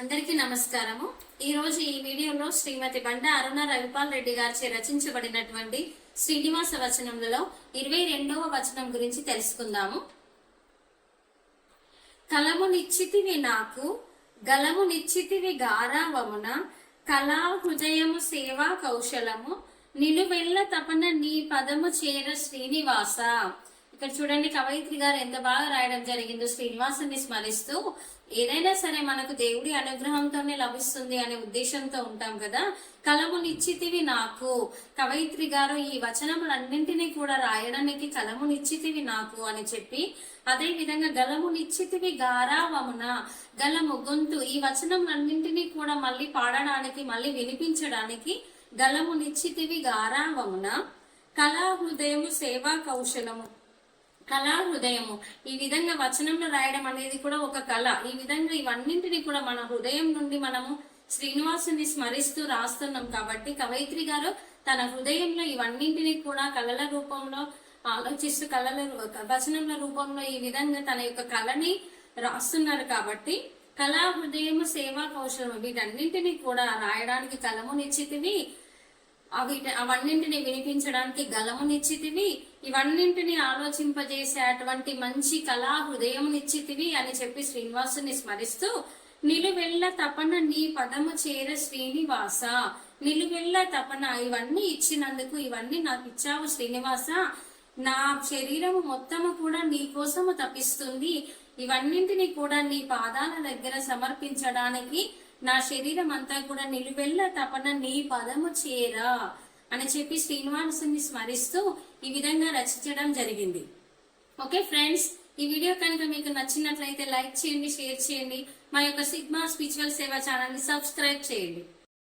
అందరికీ నమస్కారము। ఈ రోజు ఈ వీడియోలో శ్రీమతి బండ అరుణ రవిపాల్ రెడ్డి గారిచే రచించబడినటువంటి శ్రీనివాస వచనములలో 22వ వచనం గురించి తెలుసుకుందాము। కలము నిచ్చితివి నాకు గలము నిచ్చితివి గారావమున కళా హృదయము సేవా కౌశలము నిలువెల్ల తపన నీ పదము చేర శ్రీనివాస। ఇక్కడ చూడండి, కవయిత్రి గారు ఎంత బాగా రాయడం జరిగిందో శ్రీనివాసుని స్మరిస్తూ। ఏదైనా సరే మనకు దేవుడి అనుగ్రహంతోనే లభిస్తుంది అనే ఉద్దేశంతో ఉంటాం కదా। కలము నిచ్చితివి నాకు, కవయిత్రి గారు ఈ వచనములన్నింటినీ కూడా రాయడానికి కలము నిచ్చితివి నాకు అని చెప్పి, అదే విధంగా గలము నిచ్చితివి గారావమున, గలము గొంతు, ఈ వచనములన్నింటినీ కూడా మళ్ళీ పాడడానికి మళ్ళీ వినిపించడానికి గలము నిచ్చితివి గారావమున కళా హృదయము సేవా కౌశలము। కళా హృదయము, ఈ విధంగా వచనంలో రాయడం అనేది కూడా ఒక కళ। ఈ విధంగా ఇవన్నింటినీ కూడా మన హృదయం నుండి మనము శ్రీనివాసుని స్మరిస్తూ రాస్తున్నాం కాబట్టి కవయిత్రి గారు తన హృదయంలో ఇవన్నింటినీ కూడా కళల రూపంలో ఆలోచిస్తూ వచనంల రూపంలో ఈ విధంగా తన యొక్క కళని రాస్తున్నారు కాబట్టి కళా హృదయము సేవా కౌశలము, వీటన్నింటినీ కూడా రాయడానికి కలము నిచ్చితివి, అవన్నింటిని వినిపించడానికి గలము నిచ్చితివి, ఇవన్నింటిని ఆలోచింపజేసే అటువంటి మంచి కళా హృదయం నిచ్చితివి అని చెప్పి శ్రీనివాసుని స్మరిస్తూ, నిలువెల్ల తపన నీ పదము చేర శ్రీనివాస, నిలువెల్ల తపన, ఇవన్నీ ఇచ్చినందుకు, ఇవన్నీ నాకు ఇచ్చావు శ్రీనివాస, నా శరీరము మొత్తము కూడా నీ కోసము తపిస్తుంది, ఇవన్నింటినీ కూడా నీ పాదాల దగ్గర సమర్పించడానికి నా శరీరం అంతా కూడా నిలువెల్ల తపన నీ పదము చేరా అని చెప్పి శ్రీనివాసుని స్మరిస్తూ ఈ విధంగా రచించడం జరిగింది। ఓకే ఫ్రెండ్స్, ఈ వీడియో కనుక మీకు నచ్చినట్లయితే లైక్ చేయండి, షేర్ చేయండి, మా యొక్క సిగ్మా స్పిరిచువల్ సేవ ఛానల్ ని సబ్స్క్రైబ్ చేయండి।